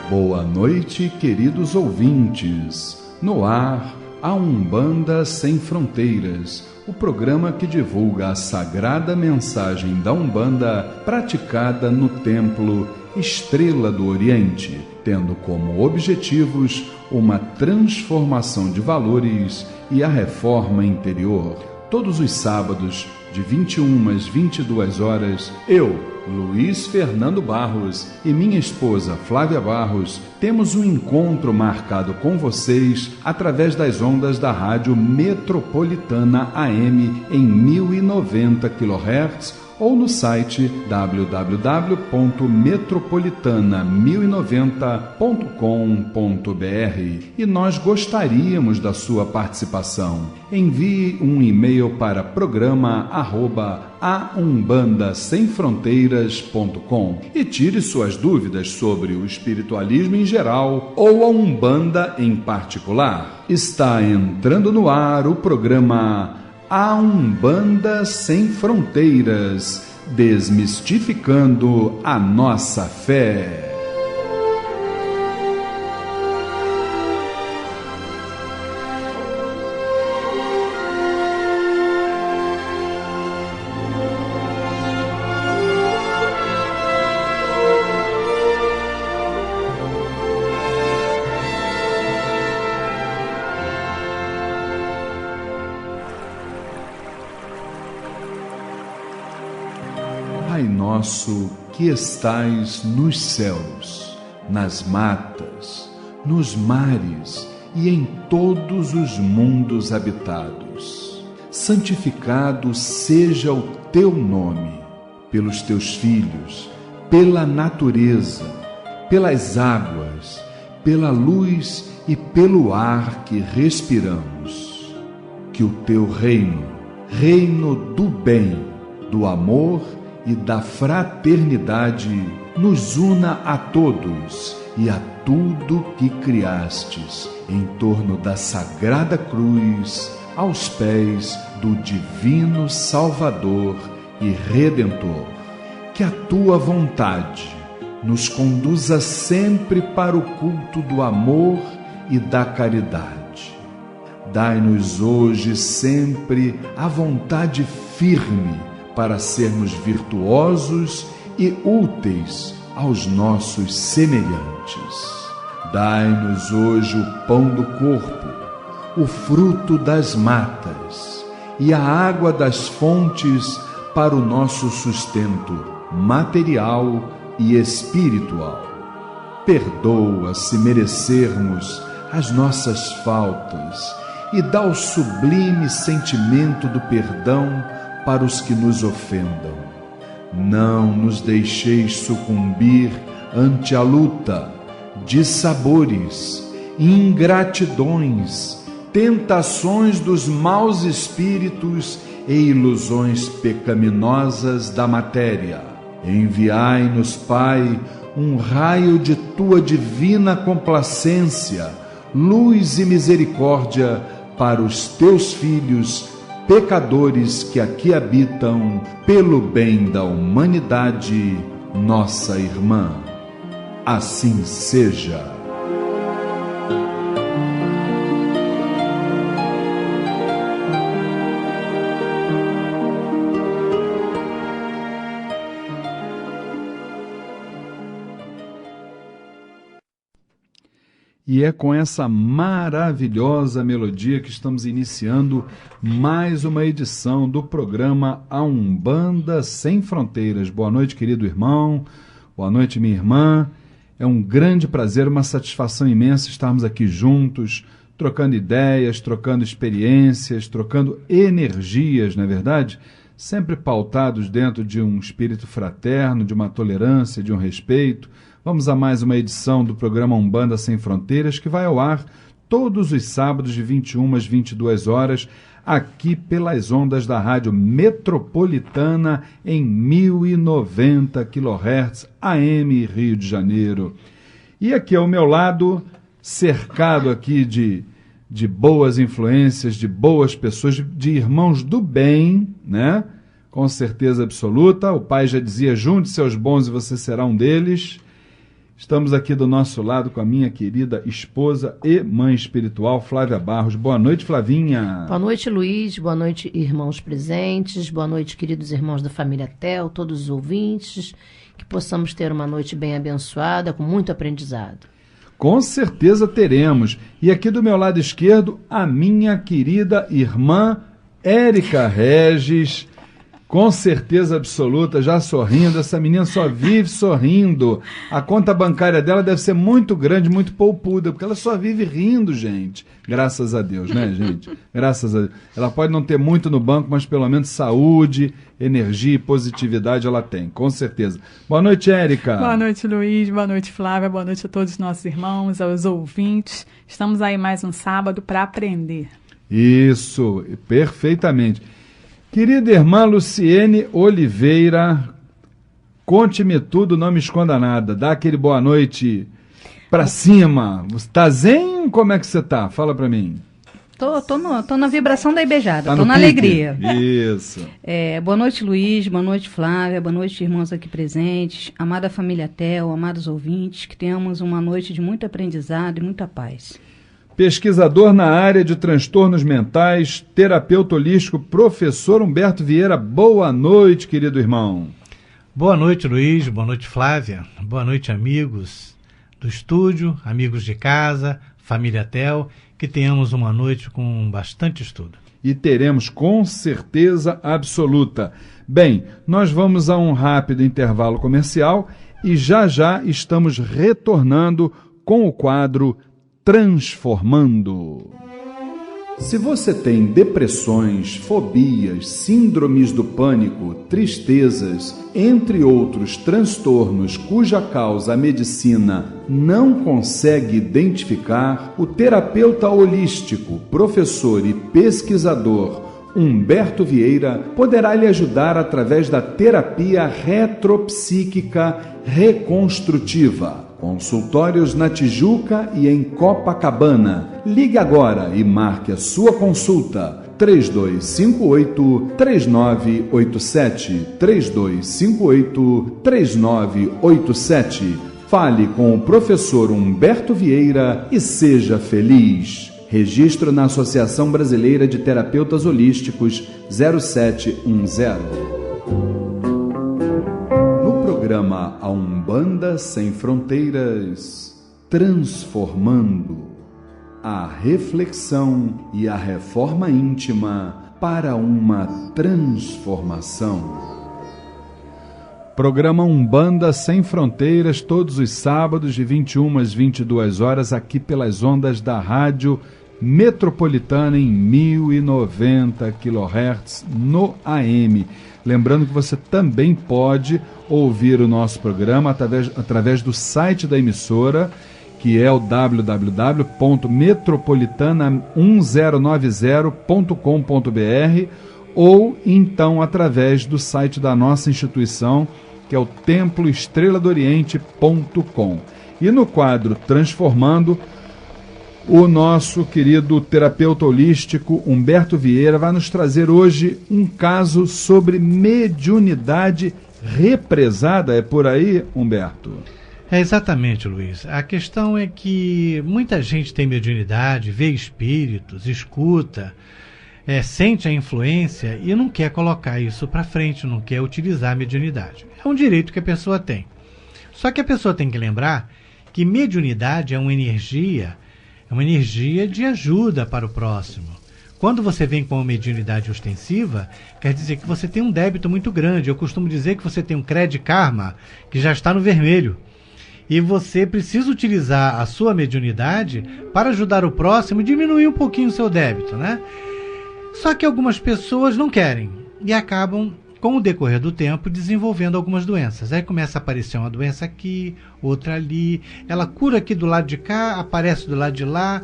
Boa noite, queridos ouvintes. No ar, a Umbanda Sem Fronteiras, o programa que divulga a sagrada mensagem da Umbanda praticada no Templo Estrela do Oriente, tendo como objetivos uma transformação de valores e a reforma interior. Todos os sábados, de 21 às 22 horas, eu, Luiz Fernando Barros, e minha esposa Flávia Barros temos um encontro marcado com vocês através das ondas da Rádio Metropolitana AM em 1090 kHz ou no site www.metropolitana1090.com.br. E nós gostaríamos da sua participação. Envie um e-mail para programa@aumbandassemfronteiras.com e tire suas dúvidas sobre o espiritualismo em geral ou a Umbanda em particular. Está entrando no ar o programa A Umbanda Sem Fronteiras, desmistificando a nossa fé. Pai nosso que estais nos céus, nas matas, nos mares e em todos os mundos habitados, santificado seja o teu nome, pelos teus filhos, pela natureza, pelas águas, pela luz e pelo ar que respiramos. Que o teu reino, reino do bem, do amor e da fraternidade, nos una a todos e a tudo que criastes, em torno da sagrada cruz, aos pés do divino Salvador e Redentor. Que a tua vontade nos conduza sempre para o culto do amor e da caridade. Dai-nos hoje sempre a vontade firme para sermos virtuosos e úteis aos nossos semelhantes. Dai-nos hoje o pão do corpo, o fruto das matas e a água das fontes para o nosso sustento material e espiritual. Perdoa se merecermos as nossas faltas e dá o sublime sentimento do perdão para os que nos ofendam. Não nos deixeis sucumbir ante a luta, dissabores, ingratidões, tentações dos maus espíritos e ilusões pecaminosas da matéria. Enviai-nos, Pai, um raio de tua divina complacência, luz e misericórdia para os teus filhos pecadores que aqui habitam, pelo bem da humanidade, nossa irmã. Assim seja. E é com essa maravilhosa melodia que estamos iniciando mais uma edição do programa A Umbanda Sem Fronteiras. Boa noite, querido irmão. Boa noite, minha irmã. É um grande prazer, uma satisfação imensa estarmos aqui juntos, trocando ideias, trocando experiências, trocando energias, não é verdade? Sempre pautados dentro de um espírito fraterno, de uma tolerância, de um respeito. Vamos a mais uma edição do programa Umbanda Sem Fronteiras, que vai ao ar todos os sábados de 21 às 22 horas, aqui pelas ondas da Rádio Metropolitana em 1090 kHz AM Rio de Janeiro. E aqui ao meu lado, cercado aqui de boas influências, de boas pessoas, de irmãos do bem, né? Com certeza absoluta. O pai já dizia, junte seus bons e você será um deles. Estamos aqui do nosso lado com a minha querida esposa e mãe espiritual, Flávia Barros. Boa noite, Flavinha. Boa noite, Luiz. Boa noite, irmãos presentes. Boa noite, queridos irmãos da família Tel, todos os ouvintes. Que possamos ter uma noite bem abençoada, com muito aprendizado. Com certeza teremos. E aqui do meu lado esquerdo, a minha querida irmã Érica Regis. Com certeza absoluta, já sorrindo. Essa menina só vive sorrindo. A conta bancária dela deve ser muito grande, muito poupuda, porque ela só vive rindo, gente. Graças a Deus, né, gente? Graças a Deus. Ela pode não ter muito no banco, mas pelo menos saúde, energia e positividade ela tem, com certeza. Boa noite, Érica. Boa noite, Luiz. Boa noite, Flávia. Boa noite a todos os nossos irmãos, aos ouvintes. Estamos aí mais um sábado para aprender. Isso, perfeitamente. Querida irmã Luciene Oliveira, conte-me tudo, não me esconda nada. Dá aquele boa noite pra cima. Tá zen? Como é que você tá? Fala pra mim. Tô na vibração da Ibejada, tá tô na pique? alegria. Isso. Boa noite, Luiz, boa noite, Flávia, boa noite, irmãos aqui presentes, amada família Tel, amados ouvintes, que tenhamos uma noite de muito aprendizado e muita paz. Pesquisador na área de transtornos mentais, terapeuta holístico, professor Humberto Vieira. Boa noite, querido irmão. Boa noite, Luiz. Boa noite, Flávia. Boa noite, amigos do estúdio, amigos de casa, família Tel. Que tenhamos uma noite com bastante estudo. E teremos com certeza absoluta. Bem, nós vamos a um rápido intervalo comercial e já estamos retornando com o quadro Transformando. Se você tem depressões, fobias, síndromes do pânico, tristezas, entre outros transtornos cuja causa a medicina não consegue identificar, o terapeuta holístico, professor e pesquisador Humberto Vieira poderá lhe ajudar através da terapia retropsíquica reconstrutiva. Consultórios na Tijuca e em Copacabana. Ligue agora e marque a sua consulta. 3258-3987. 3258-3987. Fale com o professor Humberto Vieira e seja feliz. Registro na Associação Brasileira de Terapeutas Holísticos 0710. Programa A Umbanda Sem Fronteiras, transformando a reflexão e a reforma íntima para uma transformação. Programa Umbanda Sem Fronteiras, todos os sábados de 21 às 22 horas, aqui pelas ondas da Rádio Metropolitana em 1090 kHz no AM. Lembrando que você também pode ouvir o nosso programa através do site da emissora, que é o www.metropolitana1090.com.br, ou então através do site da nossa instituição, que é o temploestreladooriente.com. E no quadro Transformando, o nosso querido terapeuta holístico Humberto Vieira vai nos trazer hoje um caso sobre mediunidade represada. É por aí, Humberto? É exatamente, Luiz. A questão é que muita gente tem mediunidade, vê espíritos, escuta, sente a influência e não quer colocar isso para frente, não quer utilizar a mediunidade. É um direito que a pessoa tem. Só que a pessoa tem que lembrar que mediunidade é uma energia de ajuda para o próximo. Quando você vem com uma mediunidade ostensiva, quer dizer que você tem um débito muito grande. Eu costumo dizer que você tem um crédito karma que já está no vermelho. E você precisa utilizar a sua mediunidade para ajudar o próximo e diminuir um pouquinho o seu débito, né? Só que algumas pessoas não querem e acabam, com o decorrer do tempo, desenvolvendo algumas doenças. Aí começa a aparecer uma doença aqui, outra ali, ela cura aqui do lado de cá, aparece do lado de lá,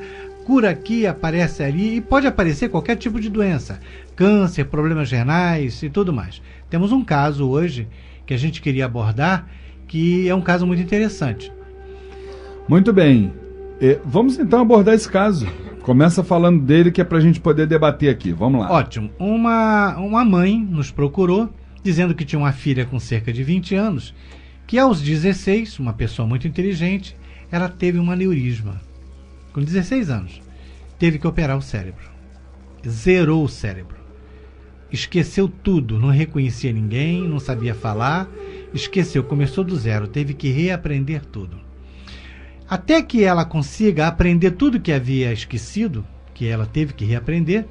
procura aqui, aparece ali, e pode aparecer qualquer tipo de doença, câncer, problemas renais e tudo mais. Temos um caso hoje que a gente queria abordar, que é um caso muito interessante. Muito bem. Vamos então abordar esse caso. Começa falando dele, que é para a gente poder debater aqui. Vamos lá. Ótimo. Uma mãe nos procurou, dizendo que tinha uma filha com cerca de 20 anos, que aos 16, uma pessoa muito inteligente, ela teve um aneurisma. Com 16 anos. Teve que operar o cérebro. Zerou o cérebro. Esqueceu tudo, não reconhecia ninguém, não sabia falar, esqueceu, começou do zero, teve que reaprender tudo. Até que ela consiga aprender tudo que havia esquecido, que ela teve que reaprender,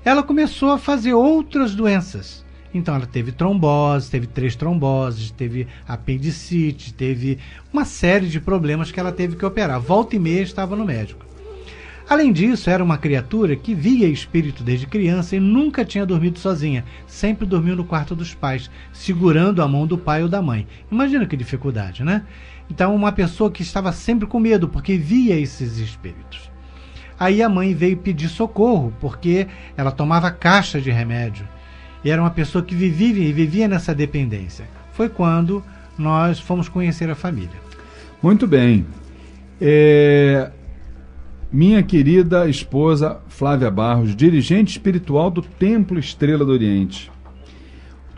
ela começou a fazer outras doenças. Então ela teve trombose, teve 3 tromboses, teve apendicite, teve uma série de problemas que ela teve que operar. Volta e meia estava no médico. Além disso, era uma criatura que via espírito desde criança e nunca tinha dormido sozinha. Sempre dormiu no quarto dos pais, segurando a mão do pai ou da mãe. Imagina que dificuldade, né? Então, uma pessoa que estava sempre com medo, porque via esses espíritos. Aí a mãe veio pedir socorro, porque ela tomava caixa de remédio. E era uma pessoa que vivia nessa dependência. Foi quando nós fomos conhecer a família. Muito bem. Minha querida esposa Flávia Barros, dirigente espiritual do Templo Estrela do Oriente.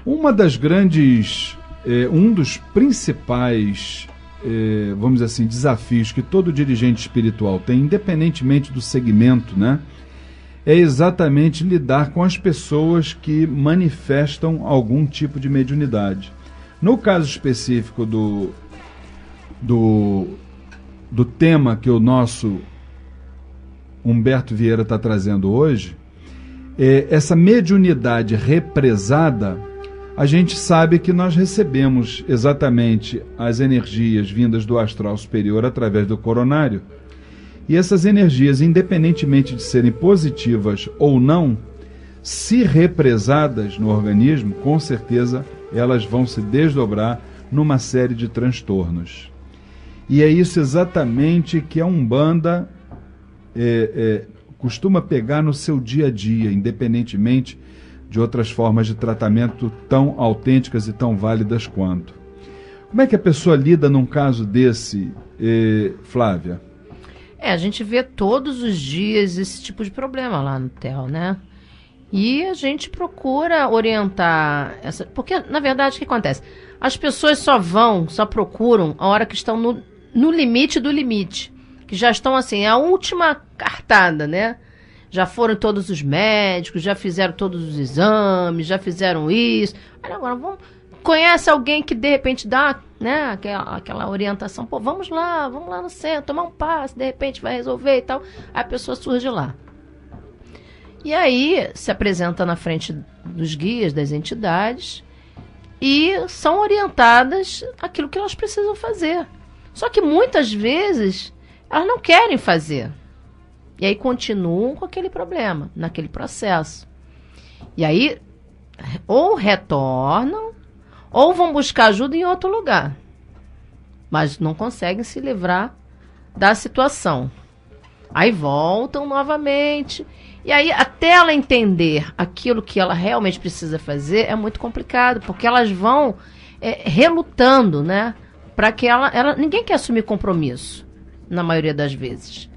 Um dos principais, vamos dizer assim, desafios que todo dirigente espiritual tem, independentemente do segmento, né, é exatamente lidar com as pessoas que manifestam algum tipo de mediunidade. No caso específico do tema que o nosso Humberto Vieira está trazendo hoje, essa mediunidade represada, a gente sabe que nós recebemos exatamente as energias vindas do astral superior através do coronário, e essas energias, independentemente de serem positivas ou não, se represadas no organismo, com certeza elas vão se desdobrar numa série de transtornos. E é isso exatamente que a Umbanda costuma pegar no seu dia a dia, independentemente de outras formas de tratamento tão autênticas e tão válidas quanto. Como é que a pessoa lida num caso desse, Flávia? A gente vê todos os dias esse tipo de problema lá no TEL, né? E a gente procura orientar porque, na verdade, o que acontece? As pessoas só procuram a hora que estão no limite do limite. Que já estão assim, a última cartada, né? Já foram todos os médicos, já fizeram todos os exames, já fizeram isso. Agora, conhece alguém que de repente dá, né, aquela orientação, vamos lá no centro, tomar um passe, de repente vai resolver e tal. Aí a pessoa surge lá. E aí se apresenta na frente dos guias, das entidades, e são orientadas aquilo que elas precisam fazer. Só que muitas vezes elas não querem fazer. E aí continuam com aquele problema, naquele processo. E aí, ou retornam, ou vão buscar ajuda em outro lugar. Mas não conseguem se livrar da situação. Aí voltam novamente. E aí, até ela entender aquilo que ela realmente precisa fazer, é muito complicado, porque elas vão relutando, né? Para que ninguém quer assumir compromisso. Na maioria das vezes.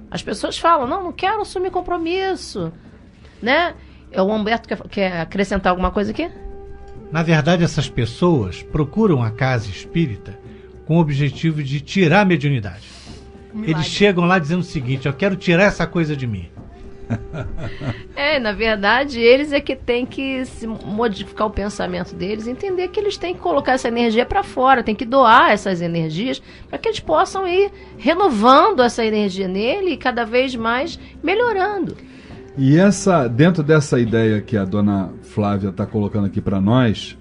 As pessoas falam, não quero assumir compromisso, né? O Humberto quer acrescentar alguma coisa aqui? Na verdade, essas pessoas procuram a casa espírita com o objetivo de tirar a mediunidade. Eles chegam lá dizendo o seguinte, eu quero tirar essa coisa de mim. Na verdade, eles é que têm que modificar o pensamento deles, entender que eles têm que colocar essa energia para fora, têm que doar essas energias para que eles possam ir renovando essa energia nele e cada vez mais melhorando. E dentro dessa ideia que a dona Flávia está colocando aqui para nós,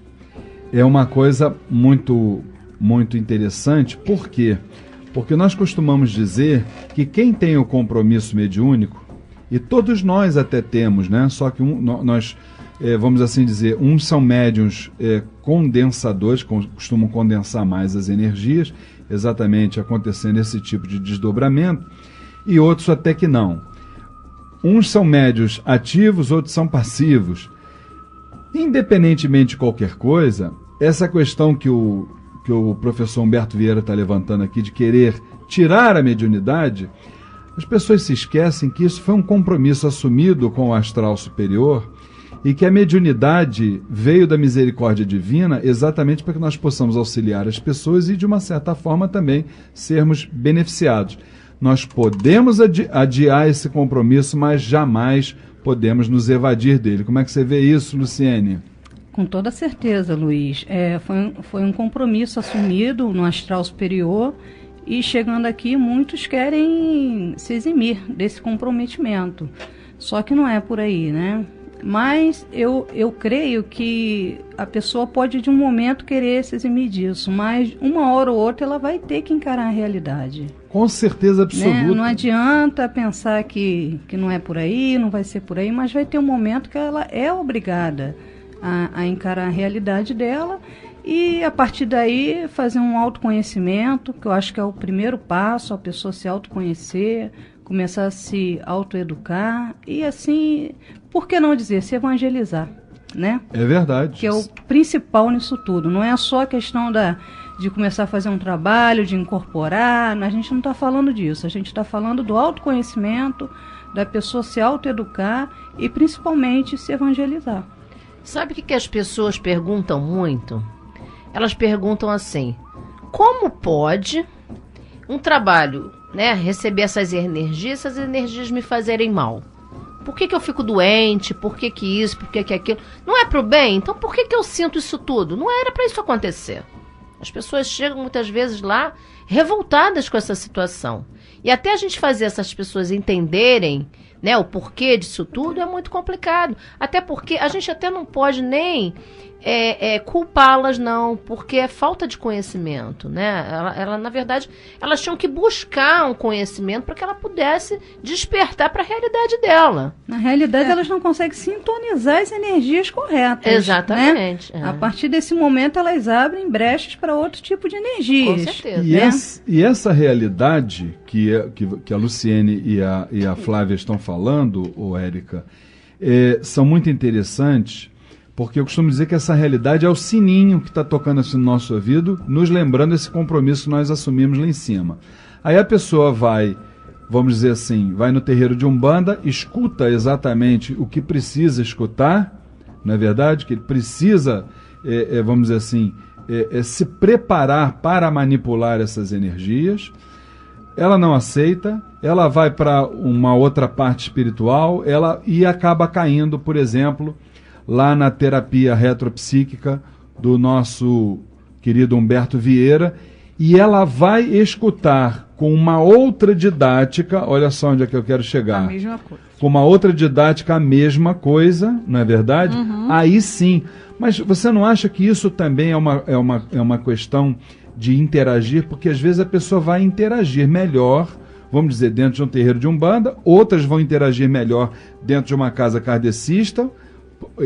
é uma coisa muito, muito interessante. Por quê? Porque nós costumamos dizer que quem tem o compromisso mediúnico, e todos nós até temos, né? Só que nós, vamos assim dizer, uns são médiuns condensadores, costumam condensar mais as energias, exatamente acontecendo esse tipo de desdobramento. e outros até que não. Uns são médios ativos, outros são passivos. Independentemente de qualquer coisa, essa questão que o professor Humberto Vieira está levantando aqui, de querer tirar a mediunidade, as pessoas se esquecem que isso foi um compromisso assumido com o astral superior e que a mediunidade veio da misericórdia divina exatamente para que nós possamos auxiliar as pessoas e, de uma certa forma, também sermos beneficiados. Nós podemos adiar esse compromisso, mas jamais podemos nos evadir dele. Como é que você vê isso, Luciene? Com toda certeza, Luiz. Foi um compromisso assumido no astral superior e, chegando aqui, muitos querem se eximir desse comprometimento. Só que não é por aí, né? Mas eu creio que a pessoa pode, de um momento, querer se eximir disso, mas uma hora ou outra ela vai ter que encarar a realidade. Com certeza absoluta. Né? Não adianta pensar que não é por aí, não vai ser por aí, mas vai ter um momento que ela é obrigada a encarar a realidade dela e, a partir daí, fazer um autoconhecimento, que eu acho que é o primeiro passo, a pessoa se autoconhecer, começar a se autoeducar e, assim, por que não dizer, se evangelizar, né? É verdade. Que é o principal nisso tudo. Não é só a questão de começar a fazer um trabalho, de incorporar, a gente não está falando disso. A gente está falando do autoconhecimento, da pessoa se autoeducar e, principalmente, se evangelizar. Sabe o que as pessoas perguntam muito? Elas perguntam assim: como pode um trabalho, né, receber essas energias me fazerem mal? Por que eu fico doente? Por que isso? Por que aquilo? Não é pro bem? Então por que eu sinto isso tudo? Não era para isso acontecer. As pessoas chegam muitas vezes lá revoltadas com essa situação. E até a gente fazer essas pessoas entenderem, né, o porquê disso tudo é muito complicado. Até porque a gente até não pode nem culpá-las, não, porque é falta de conhecimento, né? Ela, na verdade, elas tinham que buscar um conhecimento para que ela pudesse despertar para a realidade dela. Na realidade, elas não conseguem sintonizar as energias corretas. Exatamente. Né? A partir desse momento, elas abrem brechas para outro tipo de energias. Com certeza. E essa realidade que a Luciene e a Flávia estão falando, Érica, são muito interessantes. Porque eu costumo dizer que essa realidade é o sininho que está tocando assim no nosso ouvido, nos lembrando esse compromisso que nós assumimos lá em cima. Aí a pessoa vai, vamos dizer assim, vai no terreiro de Umbanda, escuta exatamente o que precisa escutar, não é verdade? Que ele precisa, vamos dizer assim, se preparar para manipular essas energias. Ela não aceita, ela vai para uma outra parte espiritual, e acaba caindo, por exemplo, lá na terapia retropsíquica do nosso querido Humberto Vieira, e ela vai escutar com uma outra didática, olha só onde é que eu quero chegar. A mesma coisa. Com uma outra didática, a mesma coisa, não é verdade? Uhum. Aí sim. Mas você não acha que isso também é uma questão de interagir? Porque às vezes a pessoa vai interagir melhor, vamos dizer, dentro de um terreiro de Umbanda, outras vão interagir melhor dentro de uma casa kardecista,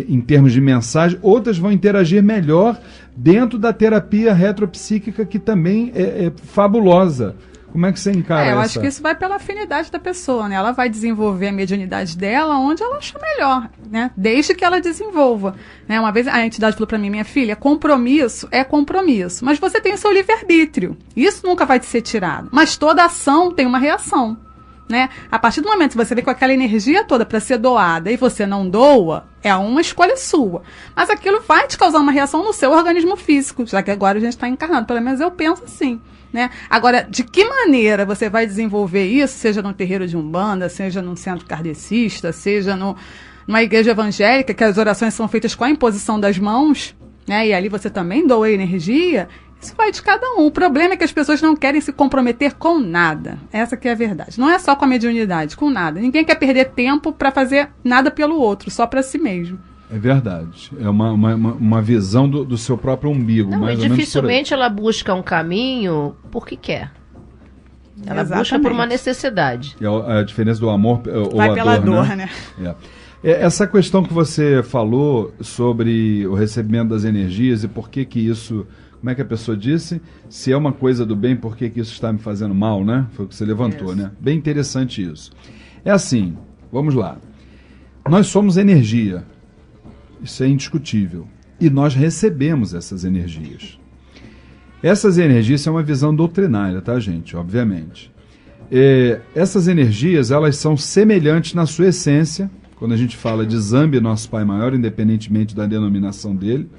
em termos de mensagem, outras vão interagir melhor dentro da terapia retropsíquica, que também é fabulosa. Como é que você encara eu acho que isso vai pela afinidade da pessoa, né? Ela vai desenvolver a mediunidade dela onde ela achar melhor, né? Desde que ela desenvolva, né? Uma vez a entidade falou para mim: minha filha, compromisso é compromisso, mas você tem o seu livre-arbítrio. Isso nunca vai te ser tirado. Mas toda ação tem uma reação, né? A partir do momento que você vem com aquela energia toda para ser doada e você não doa, é uma escolha sua. Mas aquilo vai te causar uma reação no seu organismo físico, já que agora a gente está encarnado. Pelo menos eu penso assim, né? Agora, de que maneira você vai desenvolver isso, seja num terreiro de Umbanda, seja num centro kardecista, seja numa igreja evangélica, que as orações são feitas com a imposição das mãos, né? E ali você também doa energia. Isso vai de cada um. O problema é que as pessoas não querem se comprometer com nada. Essa que é a verdade. Não é só com a mediunidade, com nada. Ninguém quer perder tempo para fazer nada pelo outro, só para si mesmo. É verdade. É uma visão do seu próprio umbigo. Não, mais e dificilmente ela busca um caminho porque quer. Ela busca por uma necessidade. É a diferença do amor ou vai a pela dor, né? Essa questão que você falou sobre o recebimento das energias e por que isso como é que a pessoa disse? Se é uma coisa do bem, por que isso está me fazendo mal, né? Foi o que você levantou, né? Bem interessante isso. É assim, vamos lá. Nós somos energia. Isso é indiscutível. E nós recebemos essas energias. Essas energias são uma visão doutrinária, tá, gente? Obviamente. Essas energias, elas são semelhantes na sua essência, quando a gente fala de Zambi, nosso Pai Maior, independentemente da denominação dele,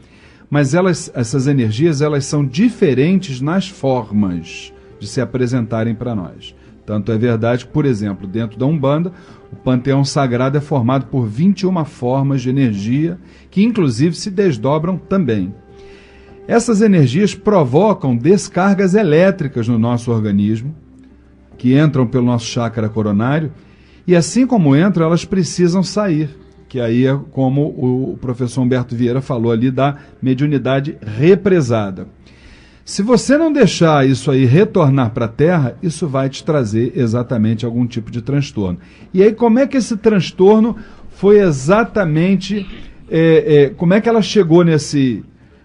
mas essas energias, elas são diferentes nas formas de se apresentarem para nós. Tanto é verdade que, por exemplo, dentro da Umbanda, o Panteão Sagrado é formado por 21 formas de energia, que inclusive se desdobram também. Essas energias provocam descargas elétricas no nosso organismo, que entram pelo nosso chakra coronário, e assim como entram, elas precisam sair, que aí é como o professor Humberto Vieira falou ali da mediunidade represada. Se você não deixar isso aí retornar para a Terra, isso vai te trazer exatamente algum tipo de transtorno. E aí como é que esse transtorno foi exatamente, como é que ela chegou nesse,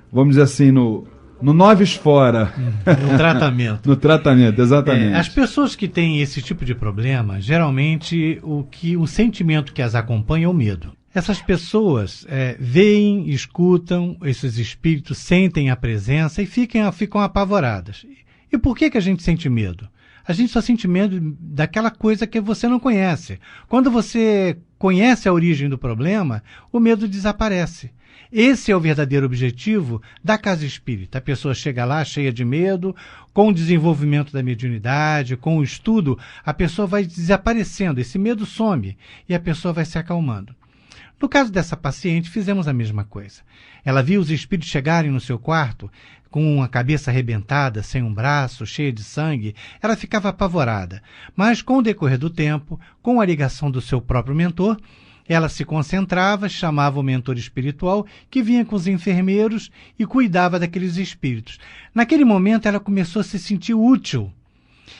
vamos dizer assim, no Noves Fora. No tratamento. No tratamento, exatamente. As pessoas que têm esse tipo de problema, geralmente o sentimento que as acompanha é o medo. Essas pessoas veem, escutam esses espíritos, sentem a presença e ficam apavoradas. E por que a gente sente medo? A gente só sente medo daquela coisa que você não conhece. Quando você conhece a origem do problema, o medo desaparece. Esse é o verdadeiro objetivo da casa espírita. A pessoa chega lá cheia de medo, com o desenvolvimento da mediunidade, com o estudo, a pessoa vai desaparecendo, esse medo some e a pessoa vai se acalmando. No caso dessa paciente, fizemos a mesma coisa. Ela viu os espíritos chegarem no seu quarto com a cabeça arrebentada, sem um braço, cheia de sangue. Ela ficava apavorada. Mas com o decorrer do tempo, com a ligação do seu próprio mentor, ela se concentrava, chamava o mentor espiritual, que vinha com os enfermeiros e cuidava daqueles espíritos. Naquele momento, ela começou a se sentir útil.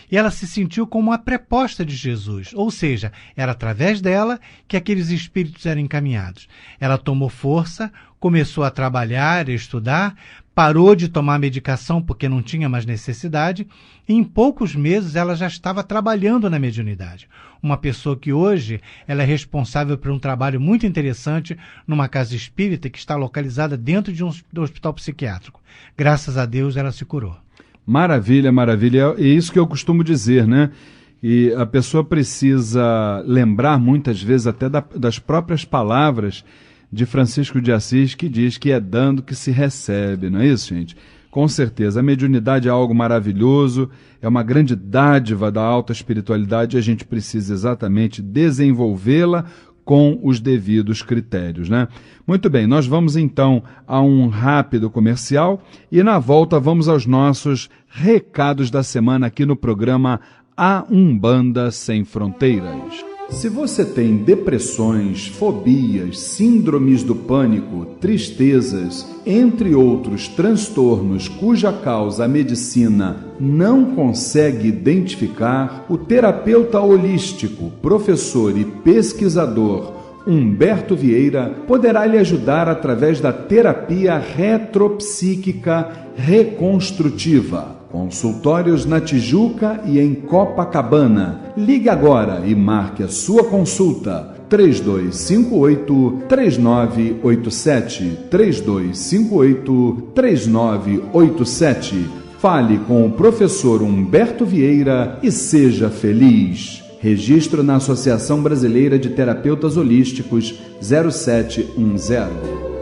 E ela se sentiu como uma preposta de Jesus, ou seja, era através dela que aqueles espíritos eram encaminhados. Ela tomou força, começou a trabalhar, a estudar, parou de tomar medicação porque não tinha mais necessidade, e em poucos meses ela já estava trabalhando na mediunidade. Uma pessoa que hoje ela é responsável por um trabalho muito interessante numa casa espírita que está localizada dentro do hospital psiquiátrico. Graças a Deus ela se curou. Maravilha, maravilha. É isso que eu costumo dizer, né? E a pessoa precisa lembrar muitas vezes até das próprias palavras de Francisco de Assis, que diz que é dando que se recebe, não é isso, gente? Com certeza, a mediunidade é algo maravilhoso, é uma grande dádiva da alta espiritualidade e a gente precisa exatamente desenvolvê-la com os devidos critérios, né? Muito bem, nós vamos então a um rápido comercial e na volta vamos aos nossos recados da semana aqui no programa A Umbanda Sem Fronteiras. Se você tem depressões, fobias, síndromes do pânico, tristezas, entre outros transtornos cuja causa a medicina não consegue identificar, o terapeuta holístico, professor e pesquisador Humberto Vieira poderá lhe ajudar através da terapia retropsíquica reconstrutiva. Consultórios na Tijuca e em Copacabana. Ligue agora e marque a sua consulta. 3258-3987. 3258-3987. Fale com o professor Humberto Vieira e seja feliz. Registro na Associação Brasileira de Terapeutas Holísticos 0710.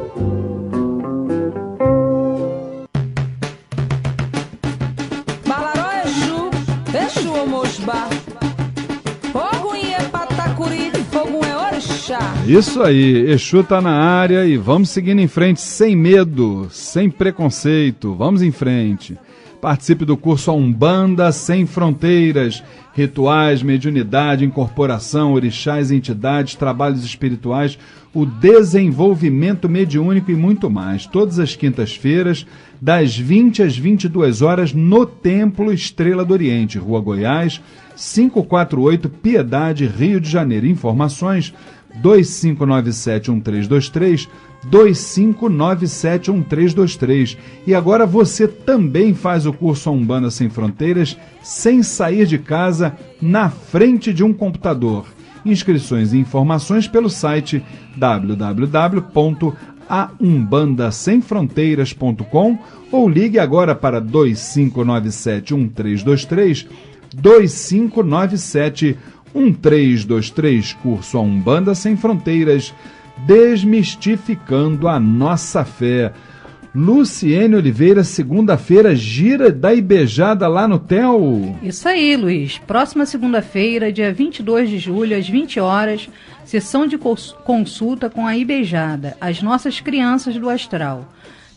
Isso aí, Exu tá na área e vamos seguindo em frente, sem medo, sem preconceito, vamos em frente. Participe do curso A Umbanda Sem Fronteiras, rituais, mediunidade, incorporação, orixás, entidades, trabalhos espirituais, o desenvolvimento mediúnico e muito mais. Todas as quintas-feiras, das 20 às 22 horas, no Templo Estrela do Oriente, Rua Goiás, 548, Piedade, Rio de Janeiro. Informações 2597-1323, 2597-1323. E agora você também faz o curso A Umbanda Sem Fronteiras sem sair de casa, na frente de um computador. Inscrições e informações pelo site www.aumbandasemfronteiras.com ou ligue agora para 2597-1323, 2597-1323. Curso A Umbanda Sem Fronteiras, desmistificando a nossa fé. Luciene Oliveira, segunda-feira, gira da Ibejada lá no TEL. Isso aí, Luiz. Próxima segunda-feira, dia 22 de julho, às 20 horas, sessão de consulta com a Ibejada, as nossas crianças do astral.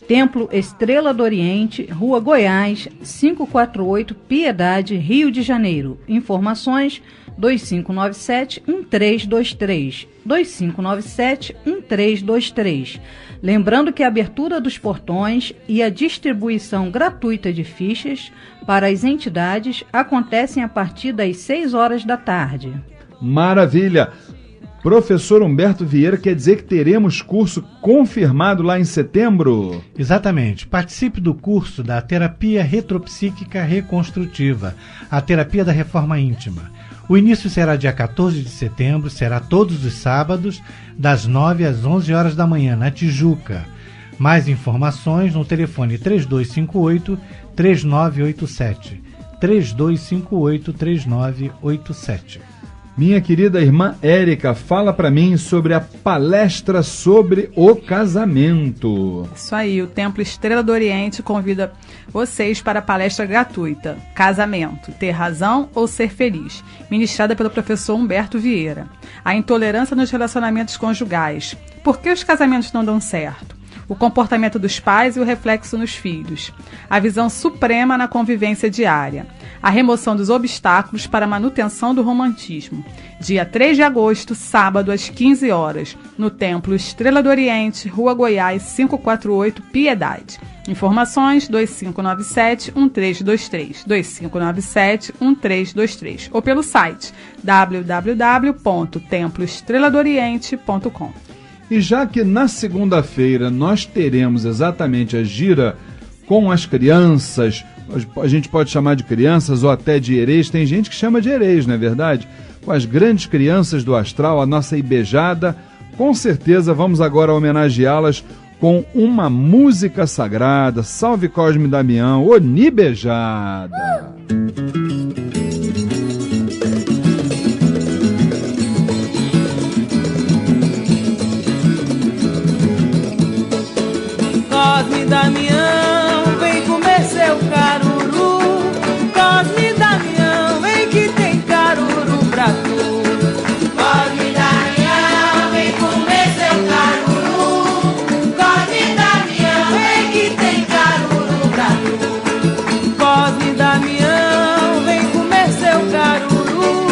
Templo Estrela do Oriente, Rua Goiás, 548, Piedade, Rio de Janeiro. Informações 2597-1323, 2597-1323. Lembrando que a abertura dos portões e a distribuição gratuita de fichas para as entidades acontecem a partir das 6 horas da tarde. Maravilha! Professor Humberto Vieira, quer dizer que teremos curso confirmado lá em setembro? Exatamente. Participe do curso da Terapia Retropsíquica Reconstrutiva, a terapia da reforma íntima. O início será dia 14 de setembro, será todos os sábados, das 9 às 11 horas da manhã, na Tijuca. Mais informações no telefone 3258-3987. 3258-3987. Minha querida irmã Érica, fala para mim sobre a palestra sobre o casamento. Isso aí, o Templo Estrela do Oriente convida vocês para a palestra gratuita Casamento, Ter Razão ou Ser Feliz, ministrada pelo professor Humberto Vieira. A intolerância nos relacionamentos conjugais. Por que os casamentos não dão certo? O comportamento dos pais e o reflexo nos filhos. A visão suprema na convivência diária. A remoção dos obstáculos para a manutenção do romantismo. Dia 3 de agosto, sábado, às 15 horas, no Templo Estrela do Oriente, Rua Goiás, 548, Piedade. Informações 2597-1323, 2597-1323, ou pelo site www.temploestreladooriente.com. E já que na segunda-feira nós teremos exatamente a gira com as crianças, a gente pode chamar de crianças ou até de herês, tem gente que chama de herês, não é verdade? Com as grandes crianças do astral, a nossa Ibejada, com certeza vamos agora homenageá-las com uma música sagrada. Salve Cosme Damião, Onibejada! Cosme Damião, vem comer seu caruru. Cosme Damião, vem que tem caruru pra tu. Cosme Damião, vem comer seu caruru. Cosme Damião, vem que tem caruru pra tu. Cosme Damião, vem comer seu caruru.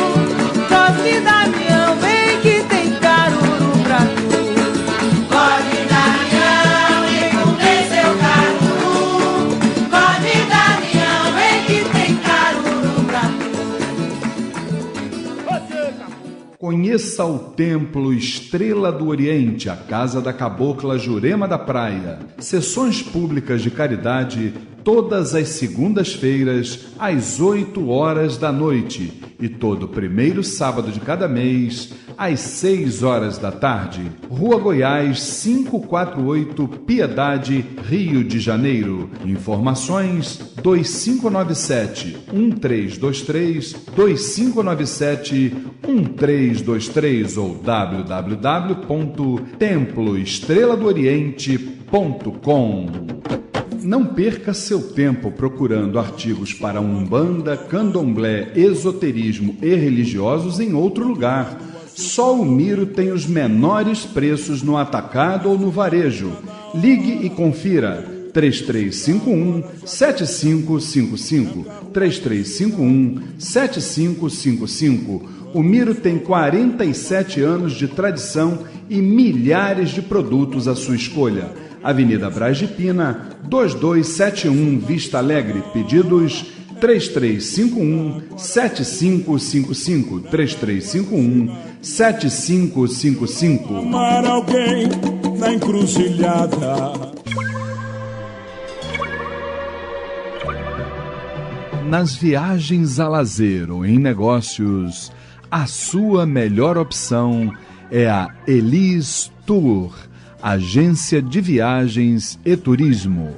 Cosme Damião, vem que tem caruru pra tu. Cosme Conheça o Templo Estrela do Oriente, a casa da cabocla Jurema da Praia. Sessões públicas de caridade todas as segundas-feiras, às 8 horas da noite. E todo primeiro sábado de cada mês, às 6 horas da tarde. Rua Goiás, 548, Piedade, Rio de Janeiro. Informações 2597-1323, 2597-1323 ou www.temploestreladooriente.com. Não perca seu tempo procurando artigos para Umbanda, Candomblé, esoterismo e religiosos em outro lugar. Só o Miro tem os menores preços no atacado ou no varejo. Ligue e confira. 3351-7555, 3351-7555. O Miro tem 47 anos de tradição e milhares de produtos à sua escolha. Avenida Braz de Pina, 2271, Vista Alegre. Pedidos 3351-7555, 3351-7555. Amar alguém na encruzilhada. Nas viagens a lazer ou em negócios, a sua melhor opção é a Elis Tour, agência de viagens e turismo.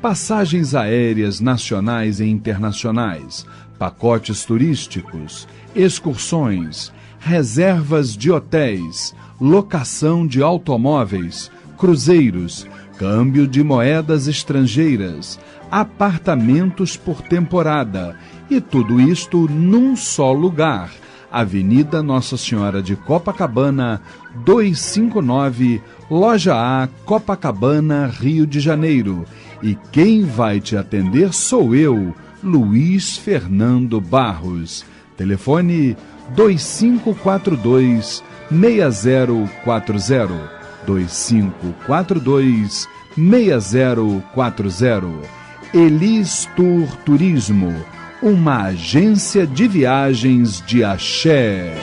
Passagens aéreas nacionais e internacionais, pacotes turísticos, excursões, reservas de hotéis, locação de automóveis, cruzeiros, câmbio de moedas estrangeiras, apartamentos por temporada, e tudo isto num só lugar. Avenida Nossa Senhora de Copacabana, 259, Loja A, Copacabana, Rio de Janeiro. E quem vai te atender sou eu, Luiz Fernando Barros. Telefone 2542-6040, 2542-6040. Elis Tour Turismo, uma agência de viagens de axé.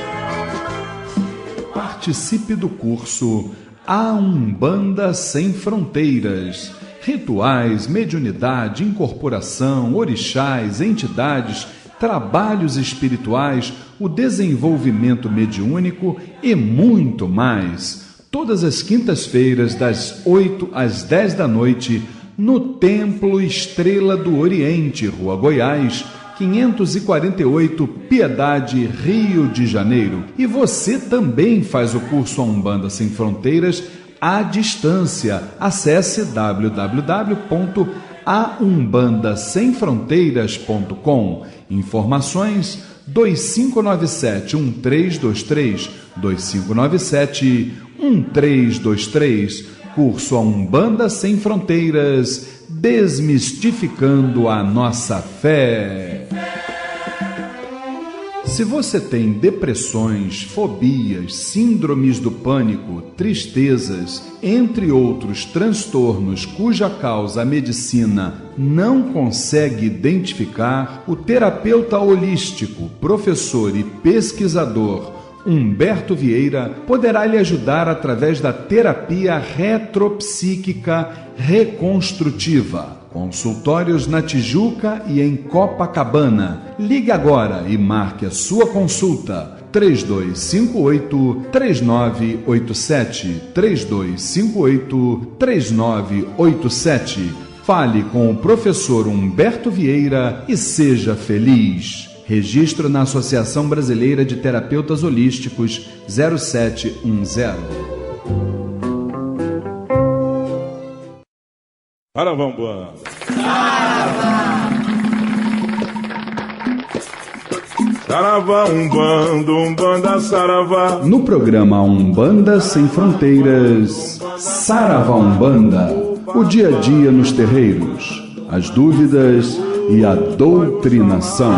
Participe do curso A Umbanda Sem Fronteiras. Rituais, mediunidade, incorporação, orixás, entidades, trabalhos espirituais, o desenvolvimento mediúnico e muito mais. Todas as quintas-feiras, das 8 às 10 da noite, no Templo Estrela do Oriente, Rua Goiás, 548, Piedade, Rio de Janeiro. E você também faz o curso A Umbanda Sem Fronteiras à distância. Acesse www.aumbandasemfronteiras.com. Informações 2597-1323, 2597-1323. Curso A Umbanda Sem Fronteiras, desmistificando a nossa fé. Se você tem depressões, fobias, síndromes do pânico, tristezas, entre outros transtornos cuja causa a medicina não consegue identificar, o terapeuta holístico, professor e pesquisador Humberto Vieira poderá lhe ajudar através da terapia retropsíquica reconstrutiva. Consultórios na Tijuca e em Copacabana. Ligue agora e marque a sua consulta. 3258-3987. 3258-3987. Fale com o professor Humberto Vieira e seja feliz. Registro na Associação Brasileira de Terapeutas Holísticos 0710. Saravá Umbanda. Saravá Umbanda, Umbanda Saravá. No programa Umbanda Sem Fronteiras, Saravá Umbanda, o dia a dia nos terreiros, as dúvidas e a doutrinação.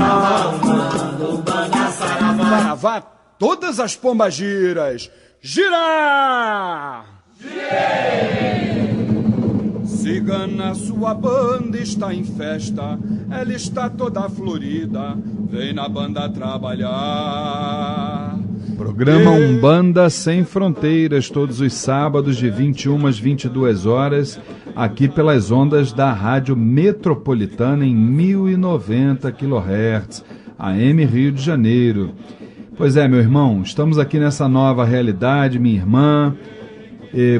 Saravá, todas as pombagiras, girar! Cigana, sua banda está em festa, ela está toda florida, vem na banda trabalhar. Programa Umbanda Sem Fronteiras, todos os sábados de 21 às 22 horas, aqui pelas ondas da Rádio Metropolitana em 1090 kHz, AM Rio de Janeiro. Pois é, meu irmão, estamos aqui nessa nova realidade, minha irmã.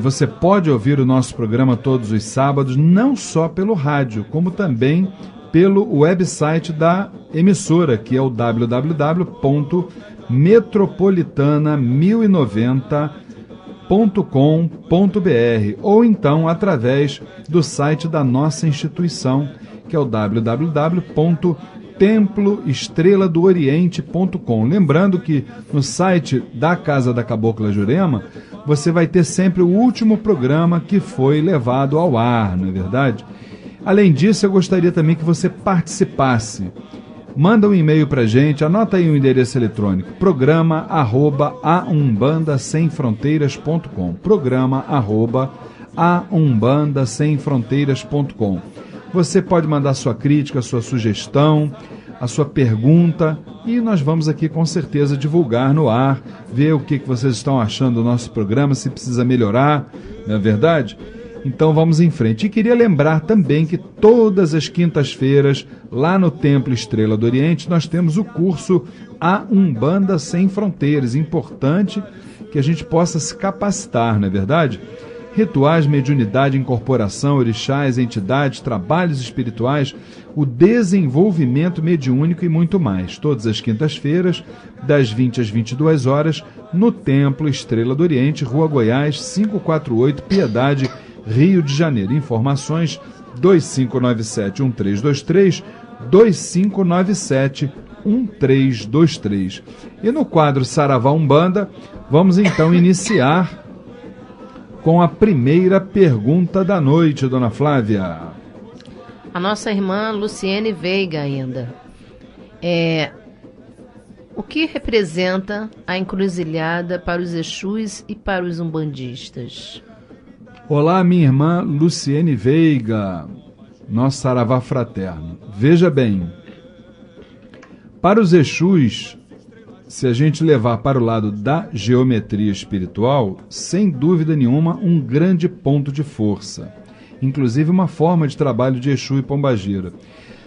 Você pode ouvir o nosso programa todos os sábados, não só pelo rádio, como também pelo website da emissora, que é o www.metropolitana1090.com.br, ou então através do site da nossa instituição, que é o www.temploestreladooriente.com. Lembrando que no site da Casa da Cabocla Jurema, você vai ter sempre o último programa que foi levado ao ar, não é verdade? Além disso, eu gostaria também que você participasse. Manda um e-mail para a gente, anota aí o endereço eletrônico, programa@aumbandasemfronteiras.com, programa@aumbandasemfronteiras.com. Você pode mandar sua crítica, sua sugestão, a sua pergunta, e nós vamos aqui com certeza divulgar no ar, ver o que vocês estão achando do nosso programa, se precisa melhorar, não é verdade? Então vamos em frente. E queria lembrar também que todas as quintas-feiras, lá no Templo Estrela do Oriente, nós temos o curso A Umbanda Sem Fronteiras. Importante que a gente possa se capacitar, não é verdade? Rituais, mediunidade, incorporação, orixás, entidades, trabalhos espirituais, o desenvolvimento mediúnico e muito mais. Todas as quintas-feiras, das 20 às 22 horas, no Templo Estrela do Oriente, Rua Goiás, 548, Piedade, Rio de Janeiro. Informações 2597-1323, 2597-1323. E no quadro Saravá Umbanda, vamos então iniciar com a primeira pergunta da noite, dona Flávia. A nossa irmã Luciene Veiga ainda. O que representa a encruzilhada para os Exus e para os umbandistas? Olá, minha irmã Luciene Veiga, nosso Saravá fraterno. Veja bem, para os Exus, se a gente levar para o lado da geometria espiritual, sem dúvida nenhuma, um grande ponto de força. Inclusive uma forma de trabalho de Exu e Pombagira.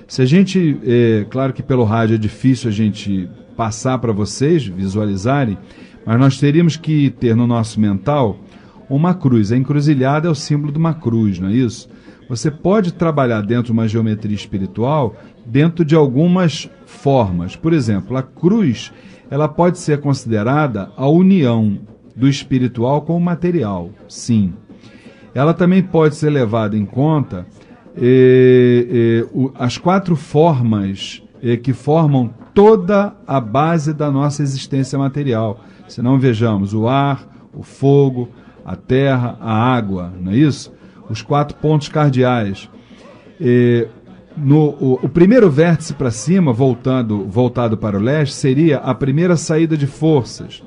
Se a gente, claro que pelo rádio é difícil a gente passar para vocês, visualizarem, mas nós teríamos que ter no nosso mental uma cruz. A encruzilhada é o símbolo de uma cruz, não é isso? Você pode trabalhar dentro de uma geometria espiritual dentro de algumas formas. Por exemplo, a cruz, ela pode ser considerada a união do espiritual com o material, sim. Ela também pode ser levada em conta as 4 formas que formam toda a base da nossa existência material. Se não, vejamos o ar, o fogo, a terra, a água, não é isso? Os 4 pontos cardeais. O primeiro vértice para cima, voltado para o leste, seria a primeira saída de forças.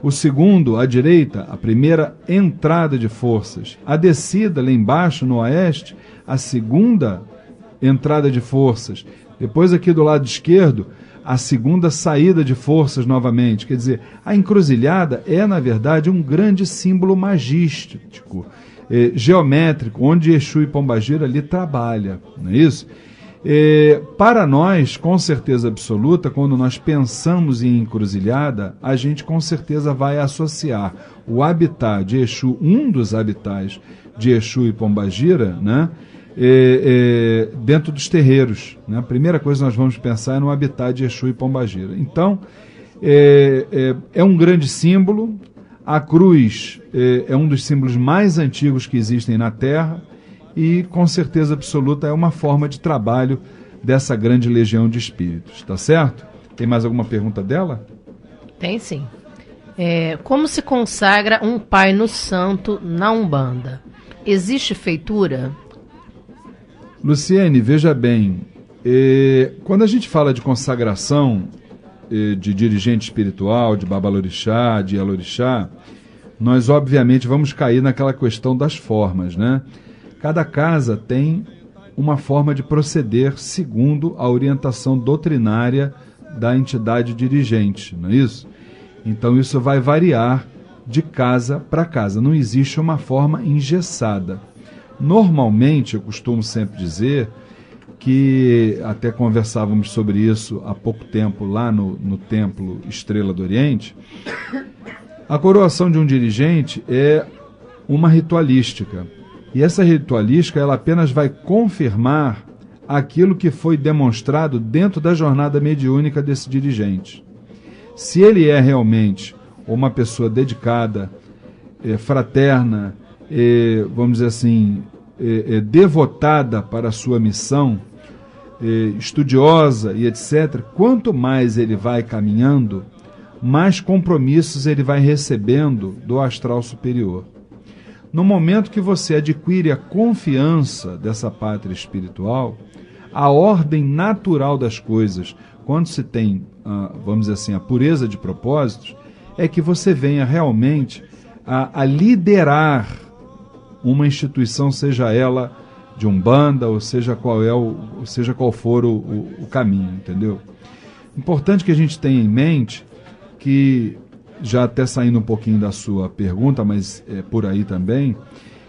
O segundo, à direita, a primeira entrada de forças. A descida, lá embaixo, no oeste, a segunda entrada de forças. Depois, aqui do lado esquerdo, a segunda saída de forças novamente. Quer dizer, a encruzilhada é, na verdade, um grande símbolo magístico, geométrico, onde Exu e Pombagira ali trabalha, não é isso? Para nós, com certeza absoluta, quando nós pensamos em encruzilhada, a gente com certeza vai associar o habitat de Exu, um dos habitats de Exu e Pombagira, né, dentro dos terreiros. Né? A primeira coisa que nós vamos pensar é no habitat de Exu e Pombagira. Então, é um grande símbolo. A cruz é um dos símbolos mais antigos que existem na Terra, e com certeza absoluta é uma forma de trabalho dessa grande legião de espíritos, tá certo? Tem mais alguma pergunta dela? Tem sim. Como se consagra um pai no santo na Umbanda? Existe feitura? Luciene, veja bem, quando a gente fala de consagração de dirigente espiritual, de babalorixá, de elorixá, nós obviamente vamos cair naquela questão das formas, né? Cada casa tem uma forma de proceder segundo a orientação doutrinária da entidade dirigente, não é isso? Então isso vai variar de casa para casa, não existe uma forma engessada. Normalmente, eu costumo sempre dizer que, até conversávamos sobre isso há pouco tempo lá no Templo Estrela do Oriente, a coroação de um dirigente é uma ritualística. E essa ritualística, ela apenas vai confirmar aquilo que foi demonstrado dentro da jornada mediúnica desse dirigente. Se ele é realmente uma pessoa dedicada, fraterna, vamos dizer assim, devotada para a sua missão, estudiosa e etc., quanto mais ele vai caminhando, mais compromissos ele vai recebendo do astral superior. No momento que você adquire a confiança dessa pátria espiritual, a ordem natural das coisas, quando se tem, vamos dizer assim, a pureza de propósitos, é que você venha realmente a liderar uma instituição, seja ela de Umbanda, ou seja qual for o caminho, entendeu? Importante que a gente tenha em mente que, já até saindo um pouquinho da sua pergunta, mas é por aí também,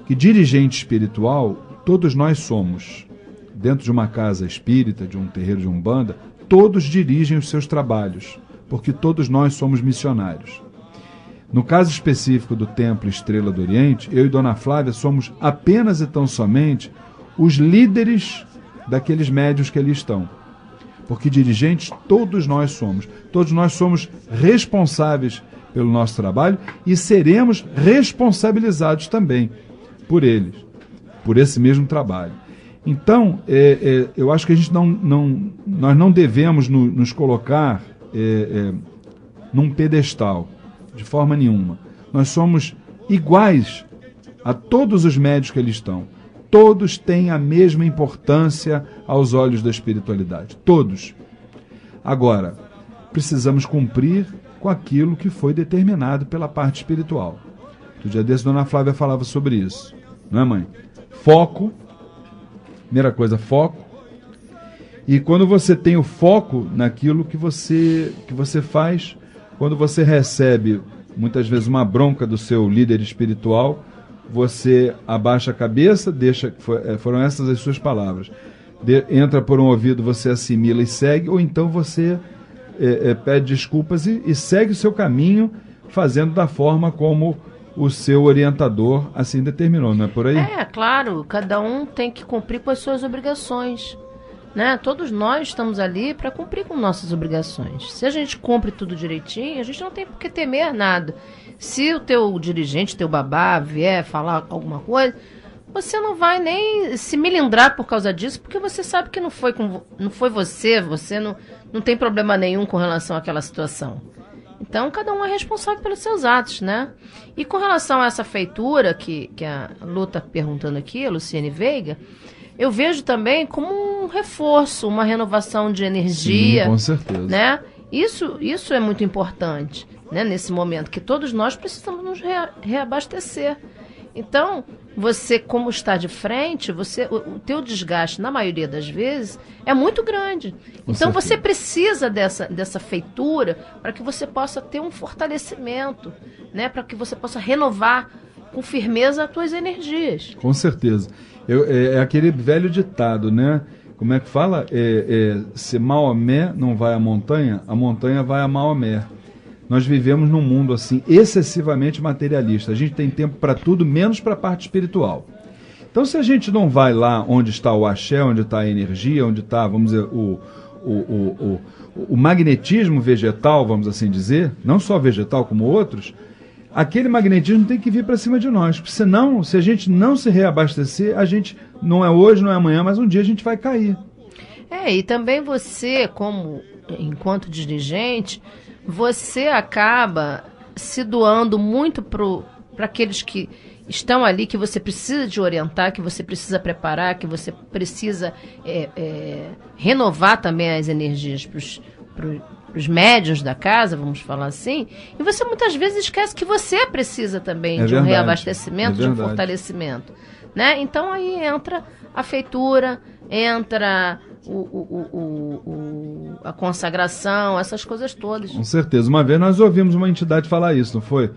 que dirigente espiritual, todos nós somos. Dentro de uma casa espírita, de um terreiro de Umbanda, todos dirigem os seus trabalhos, porque todos nós somos missionários. No caso específico do Templo Estrela do Oriente, eu e Dona Flávia somos apenas e tão somente os líderes daqueles médiuns que ali estão. Porque dirigentes todos nós somos. Todos nós somos responsáveis pelo nosso trabalho e seremos responsabilizados também por eles, por esse mesmo trabalho. Então, eu acho que a gente nós não devemos nos colocar num pedestal, de forma nenhuma. Nós somos iguais a todos os médios que ali estão. Todos têm a mesma importância aos olhos da espiritualidade. Todos. Agora, precisamos cumprir com aquilo que foi determinado pela parte espiritual. No dia desse, Dona Flávia falava sobre isso. Não é, mãe? Foco. Primeira coisa, foco. E quando você tem o foco naquilo que você faz, quando você recebe, muitas vezes, uma bronca do seu líder espiritual, você abaixa a cabeça, foram essas as suas palavras. Entra por um ouvido, você assimila e segue, ou então você pede desculpas e segue o seu caminho, fazendo da forma como o seu orientador assim determinou, não é por aí? Claro, cada um tem que cumprir com as suas obrigações, né? Todos nós estamos ali para cumprir com nossas obrigações. Se a gente cumpre tudo direitinho, a gente não tem por que temer nada. Se o teu dirigente, teu babá vier falar alguma coisa, você não vai nem se milindrar por causa disso, porque você sabe que não foi você não tem problema nenhum com relação àquela situação. Então, cada um é responsável pelos seus atos, né? E com relação a essa feitura que a Lu está perguntando aqui, a Luciene Veiga, eu vejo também como um reforço, uma renovação de energia. Sim, com certeza. Né? Isso é muito importante, né? Nesse momento, que todos nós precisamos nos reabastecer. Então, você, como está de frente, o teu desgaste, na maioria das vezes, é muito grande. Então, você precisa dessa feitura para que você possa ter um fortalecimento, né? Para que você possa renovar com firmeza as tuas energias. Com certeza. É aquele velho ditado, né? Como é que fala? Se Maomé não vai à montanha, a montanha vai a Maomé. Nós vivemos num mundo assim excessivamente materialista. A gente tem tempo para tudo, menos para a parte espiritual. Então, se a gente não vai lá onde está o axé, onde está a energia, onde está, vamos dizer, o magnetismo vegetal, vamos assim dizer, não só vegetal como outros, aquele magnetismo tem que vir para cima de nós. Porque senão, se a gente não se reabastecer, a gente não é hoje, não é amanhã, mas um dia a gente vai cair. E também você, enquanto dirigente, você acaba se doando muito para aqueles que estão ali, que você precisa de orientar, que você precisa preparar, que você precisa renovar também as energias para os médiuns da casa, vamos falar assim, e você muitas vezes esquece que você precisa também de um reabastecimento, de um fortalecimento. Né? Então aí entra a feitura, entra a consagração, essas coisas todas. Com certeza. Uma vez nós ouvimos uma entidade falar isso, não foi?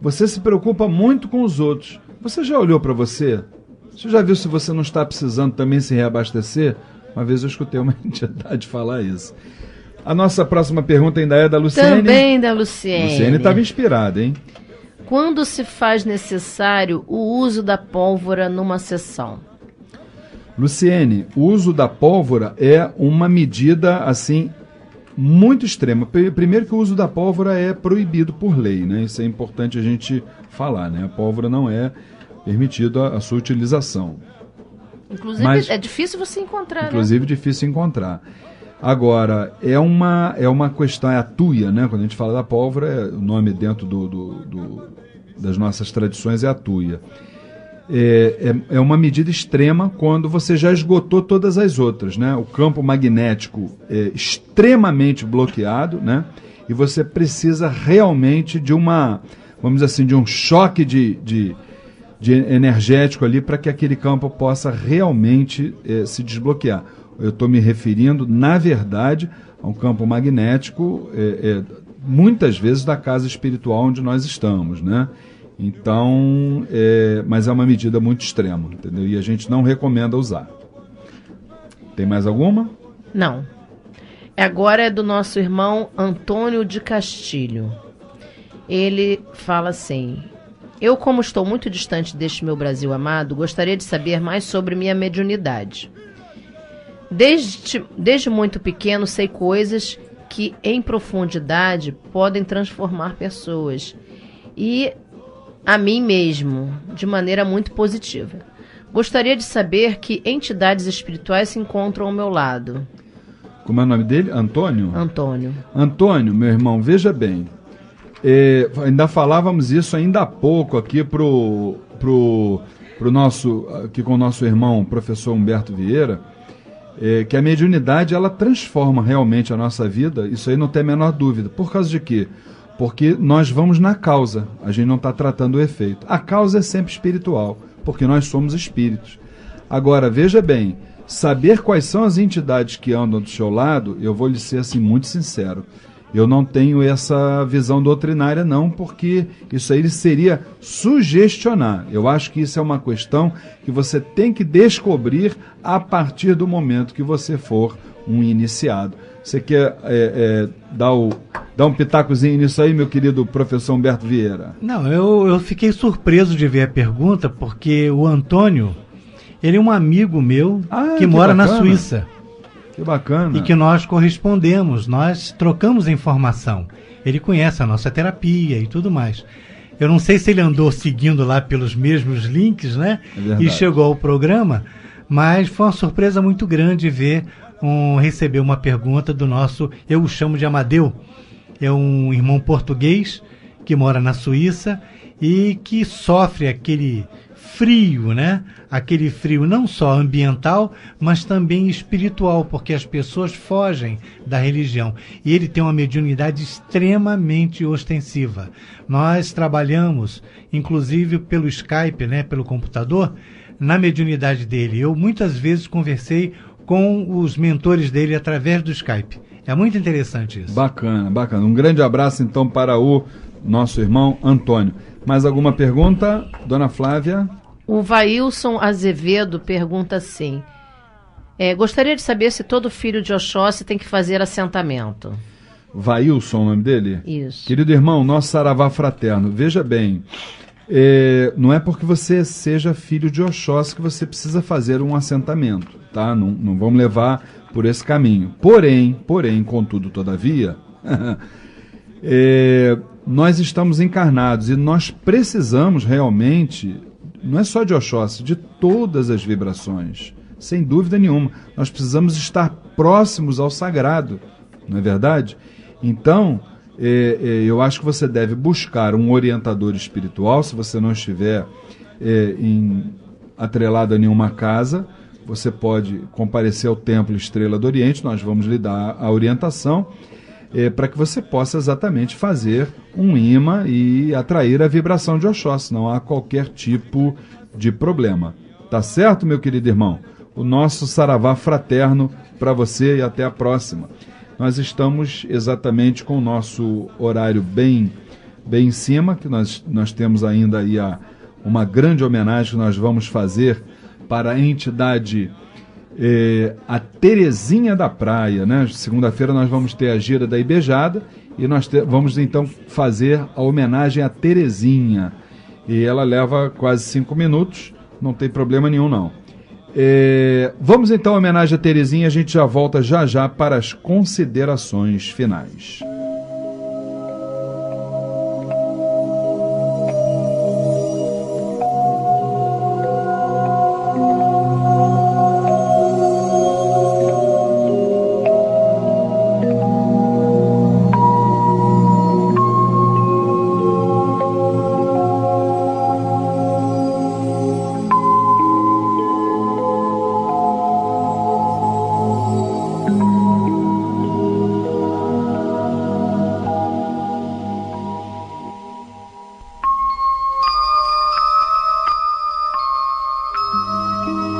Você se preocupa muito com os outros. Você já olhou para você? Você já viu se você não está precisando também se reabastecer? Uma vez eu escutei uma entidade falar isso. A nossa próxima pergunta ainda é da Luciene. Também da Luciene. Luciene estava inspirada, hein? Quando se faz necessário o uso da pólvora numa sessão? Luciene, o uso da pólvora é uma medida, assim, muito extrema. Primeiro que o uso da pólvora é proibido por lei, né? Isso é importante a gente falar, né? A pólvora não é permitido a sua utilização. Inclusive, é difícil você encontrar, inclusive, difícil encontrar. Agora, é uma questão, é a tuia, né? Quando a gente fala da pólvora, o nome dentro das nossas tradições é a tuia. É uma medida extrema quando você já esgotou todas as outras, né? O campo magnético é extremamente bloqueado, né? E você precisa realmente de vamos dizer assim, de um choque de energético ali para que aquele campo possa realmente se desbloquear. Eu estou me referindo, na verdade, a um campo magnético, muitas vezes da casa espiritual onde nós estamos, né? Então, mas é uma medida muito extrema, entendeu? E a gente não recomenda usar. Tem mais alguma? Não. Agora é do nosso irmão Antônio de Castilho. Ele fala assim: eu, como estou muito distante deste meu Brasil amado, gostaria de saber mais sobre minha mediunidade. Desde muito pequeno sei coisas que em profundidade podem transformar pessoas e a mim mesmo, de maneira muito positiva. Gostaria de saber que entidades espirituais se encontram ao meu lado. Como é o nome dele? Antônio? Antônio. Antônio, meu irmão, veja bem. Ainda falávamos isso ainda há pouco aqui pro nosso, aqui com o nosso irmão, professor Humberto Vieira, que a mediunidade, ela transforma realmente a nossa vida, isso aí não tem a menor dúvida. Por causa de quê? Porque nós vamos na causa, a gente não está tratando o efeito. A causa é sempre espiritual, porque nós somos espíritos. Agora, veja bem, saber quais são as entidades que andam do seu lado, eu vou lhe ser assim muito sincero, eu não tenho essa visão doutrinária não, porque isso aí seria sugestionar. Eu acho que isso é uma questão que você tem que descobrir a partir do momento que você for um iniciado. Você quer dar um pitacozinho nisso aí, meu querido professor Humberto Vieira? Não, eu fiquei surpreso de ver a pergunta, porque o Antônio, ele é um amigo meu que mora na Suíça. Que bacana. E que nós correspondemos, nós trocamos informação. Ele conhece a nossa terapia e tudo mais. Eu não sei se ele andou seguindo lá pelos mesmos links, né? E chegou ao programa, mas foi uma surpresa muito grande ver receber uma pergunta do nosso, eu o chamo de Amadeu, é um irmão português que mora na Suíça e que sofre aquele frio, né? Aquele frio não só ambiental, mas também espiritual, porque as pessoas fogem da religião. E ele tem uma mediunidade extremamente ostensiva. Nós trabalhamos, inclusive pelo Skype, né? Pelo computador, na mediunidade dele. Eu muitas vezes conversei com os mentores dele através do Skype. É muito interessante isso. Bacana, bacana. Um grande abraço, então, para o nosso irmão Antônio. Mais alguma pergunta, dona Flávia? O Vailson Azevedo pergunta assim: gostaria de saber se todo filho de Oxóssi tem que fazer assentamento. Vailson, o nome dele? Isso. Querido irmão, nosso saravá fraterno, veja bem, não é porque você seja filho de Oxóssi que você precisa fazer um assentamento, tá? Não vamos levar por esse caminho. Porém, contudo, todavia, nós estamos encarnados e nós precisamos realmente, não é só de Oxóssi, de todas as vibrações, sem dúvida nenhuma. Nós precisamos estar próximos ao sagrado, não é verdade? Então, eu acho que você deve buscar um orientador espiritual, se você não estiver atrelado a nenhuma casa. Você pode comparecer ao Templo Estrela do Oriente, nós vamos lhe dar a orientação, para que você possa exatamente fazer um imã e atrair a vibração de Oxóssi. Não há qualquer tipo de problema. Tá certo, meu querido irmão? O nosso saravá fraterno para você e até a próxima. Nós estamos exatamente com o nosso horário bem em cima, que nós temos ainda aí uma grande homenagem que nós vamos fazer para a entidade a Terezinha da Praia, né? Segunda-feira nós vamos ter a gira da Ibejada e nós vamos então fazer a homenagem a Terezinha. E ela leva quase 5 minutos, não tem problema nenhum não. Vamos então à homenagem a Terezinha, a gente já volta já para as considerações finais.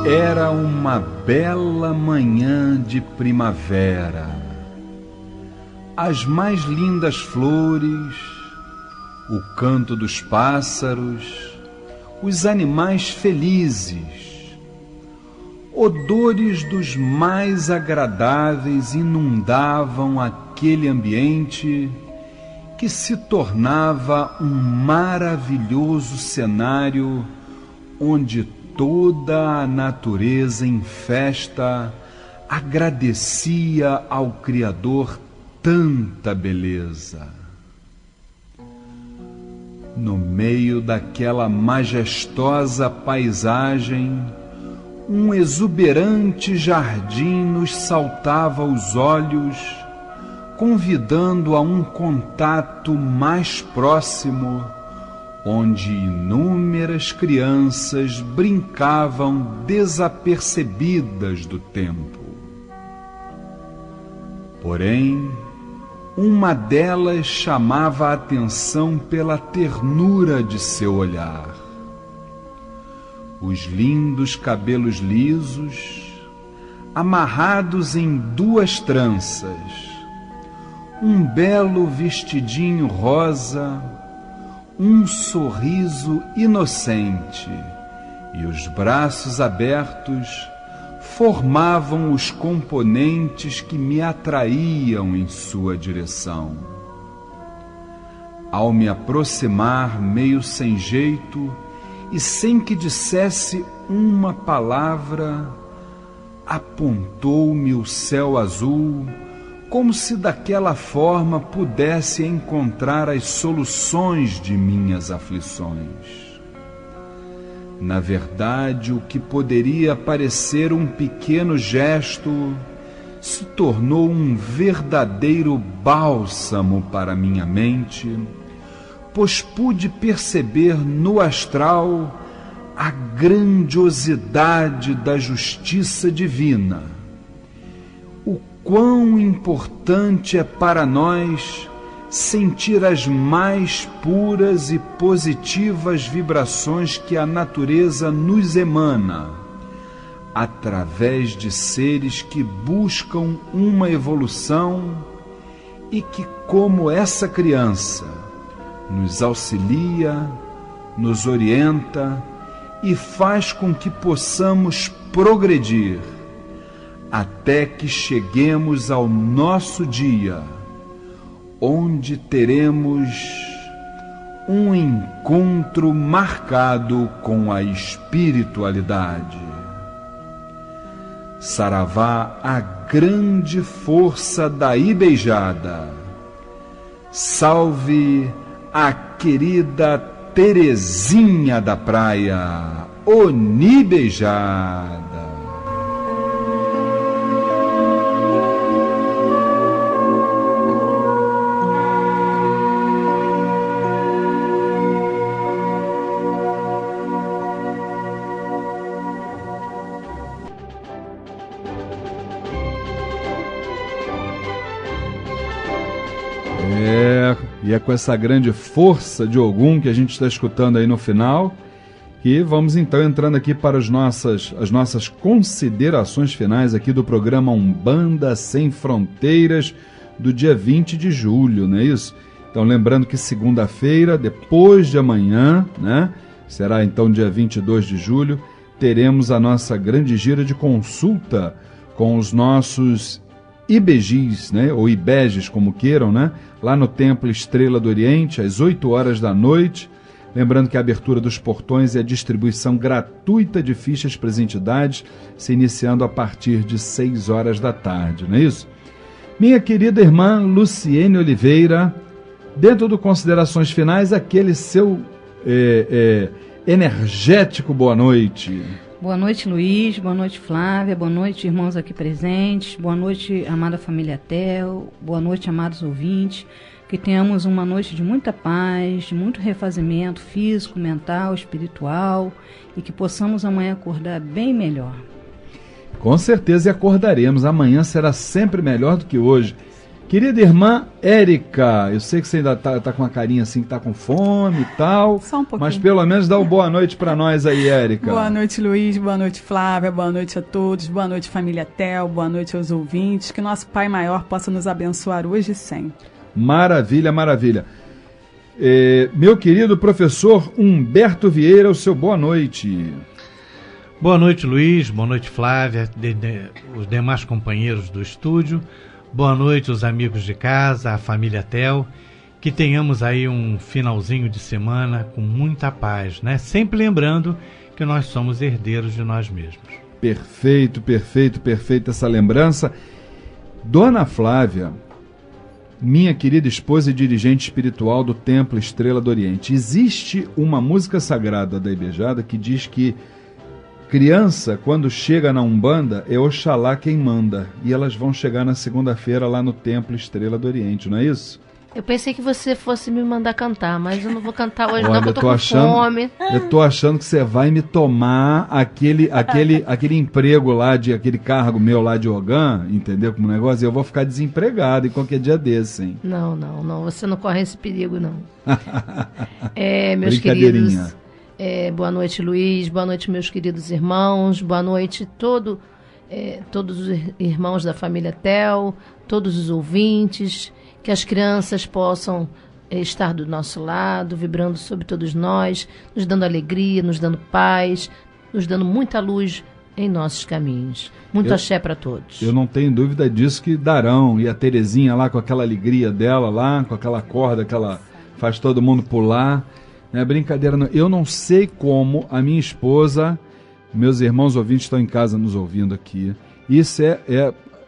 Era uma bela manhã de primavera. As mais lindas flores, o canto dos pássaros, os animais felizes, odores dos mais agradáveis inundavam aquele ambiente que se tornava um maravilhoso cenário onde toda a natureza em festa agradecia ao Criador tanta beleza. No meio daquela majestosa paisagem, um exuberante jardim nos saltava aos olhos, convidando a um contato mais próximo, onde inúmeras crianças brincavam desapercebidas do tempo. Porém, uma delas chamava a atenção pela ternura de seu olhar. Os lindos cabelos lisos, amarrados em 2 tranças, um belo vestidinho rosa, um sorriso inocente e os braços abertos formavam os componentes que me atraíam em sua direção. Ao me aproximar meio sem jeito e sem que dissesse uma palavra, apontou-me o céu azul, como se daquela forma pudesse encontrar as soluções de minhas aflições. Na verdade, o que poderia parecer um pequeno gesto se tornou um verdadeiro bálsamo para minha mente, pois pude perceber no astral a grandiosidade da justiça divina. O quão importante é para nós sentir as mais puras e positivas vibrações que a natureza nos emana, através de seres que buscam uma evolução e que, como essa criança, nos auxilia, nos orienta e faz com que possamos progredir até que cheguemos ao nosso dia, onde teremos um encontro marcado com a espiritualidade. Saravá, a grande força da Ibeijada. Salve a querida Terezinha da Praia, Onibeijada. E é com essa grande força de Ogum que a gente está escutando aí no final, que vamos então entrando aqui para as nossas considerações finais aqui do programa Umbanda Sem Fronteiras do dia 20 de julho, não é isso? Então lembrando que segunda-feira, depois de amanhã, né, será então dia 22 de julho, teremos a nossa grande gira de consulta com os nossos IBGs, né, ou IBEGs, como queiram, né, lá no Templo Estrela do Oriente, às 8 horas da noite. Lembrando que a abertura dos portões e a distribuição gratuita de fichas para as entidades, se iniciando a partir de 6 horas da tarde, não é isso? Minha querida irmã Luciene Oliveira, dentro do Considerações Finais, aquele seu energético boa noite. Boa noite, Luiz. Boa noite, Flávia. Boa noite, irmãos aqui presentes. Boa noite, amada família Tel. Boa noite, amados ouvintes. Que tenhamos uma noite de muita paz, de muito refazimento físico, mental, espiritual e que possamos amanhã acordar bem melhor. Com certeza acordaremos. Amanhã será sempre melhor do que hoje. Querida irmã Érica, eu sei que você ainda tá com uma carinha assim, que tá com fome e tal. Só um pouquinho. Mas pelo menos dá uma boa noite pra nós aí, Érica. Boa noite, Luiz. Boa noite, Flávia. Boa noite a todos. Boa noite, família Tel. Boa noite aos ouvintes. Que nosso Pai Maior possa nos abençoar hoje e sempre. Maravilha, maravilha. Meu querido professor Humberto Vieira, o seu boa noite. Boa noite, Luiz. Boa noite, Flávia. Os demais companheiros do estúdio. Boa noite, os amigos de casa, a família Tel. Que tenhamos aí um finalzinho de semana com muita paz, né? Sempre lembrando que nós somos herdeiros de nós mesmos. Perfeito, perfeito, perfeita essa lembrança. Dona Flávia, minha querida esposa e dirigente espiritual do Templo Estrela do Oriente, existe uma música sagrada da Ibejada que diz que criança, quando chega na Umbanda, é Oxalá quem manda. E elas vão chegar na segunda-feira lá no Templo Estrela do Oriente, não é isso? Eu pensei que você fosse me mandar cantar, mas eu não vou cantar hoje. Olha, não, porque eu tô com fome. Eu tô achando que você vai me tomar aquele emprego lá, aquele cargo meu lá de Ogã, entendeu? Como negócio, e eu vou ficar desempregado em qualquer dia desse, hein? Não, você não corre esse perigo, não. Meus queridos... boa noite, Luiz. Boa noite, meus queridos irmãos. Boa noite, todos os irmãos da família Tel, todos os ouvintes. Que as crianças possam estar do nosso lado, vibrando sobre todos nós, nos dando alegria, nos dando paz, nos dando muita luz em nossos caminhos. Muito axé para todos. Eu não tenho dúvida disso que darão. E a Terezinha lá com aquela alegria dela lá, com aquela corda que ela faz todo mundo pular. Não é brincadeira, não. Eu não sei como a minha esposa, meus irmãos ouvintes estão em casa nos ouvindo aqui. Isso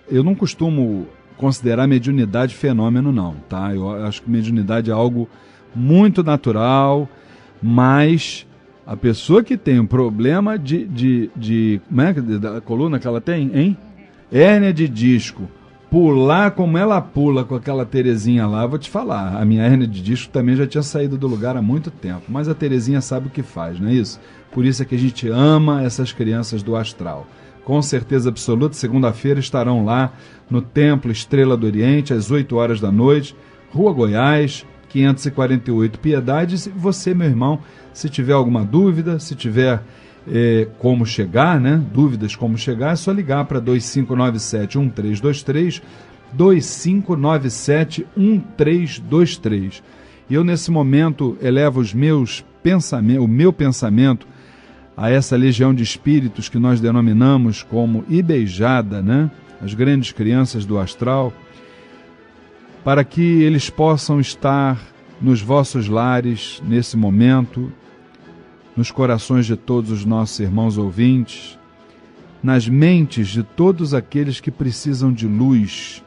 eu não costumo considerar mediunidade fenômeno, não, tá? Eu acho que mediunidade é algo muito natural, mas a pessoa que tem um problema como é que da coluna que ela tem, hein? Hérnia de disco. Pular como ela pula com aquela Terezinha lá, vou te falar, a minha hérnia de disco também já tinha saído do lugar há muito tempo, mas a Terezinha sabe o que faz, não é isso? Por isso é que a gente ama essas crianças do astral. Com certeza absoluta, segunda-feira estarão lá no Templo Estrela do Oriente, às 8 horas da noite, Rua Goiás, 548 Piedade. E você, meu irmão, se tiver alguma dúvida, se tiver como chegar, né? Dúvidas como chegar, é só ligar para 2597-1323, 2597-1323. E eu, nesse momento, elevo o meu pensamento a essa legião de espíritos que nós denominamos como Ibejada, né? As grandes crianças do astral, para que eles possam estar nos vossos lares nesse momento, nos corações de todos os nossos irmãos ouvintes, nas mentes de todos aqueles que precisam de luz,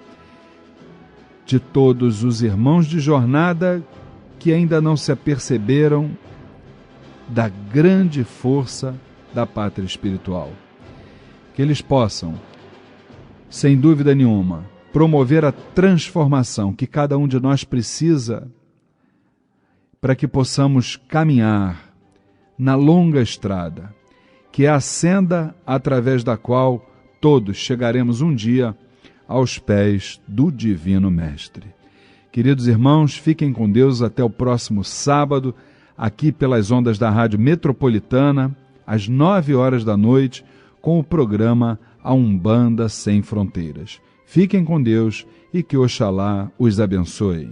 de todos os irmãos de jornada que ainda não se aperceberam da grande força da pátria espiritual. Que eles possam, sem dúvida nenhuma, promover a transformação que cada um de nós precisa para que possamos caminhar na longa estrada, que é a senda através da qual todos chegaremos um dia aos pés do Divino Mestre. Queridos irmãos, fiquem com Deus até o próximo sábado, aqui pelas ondas da Rádio Metropolitana, às 9 horas da noite, com o programa A Umbanda Sem Fronteiras. Fiquem com Deus e que Oxalá os abençoe.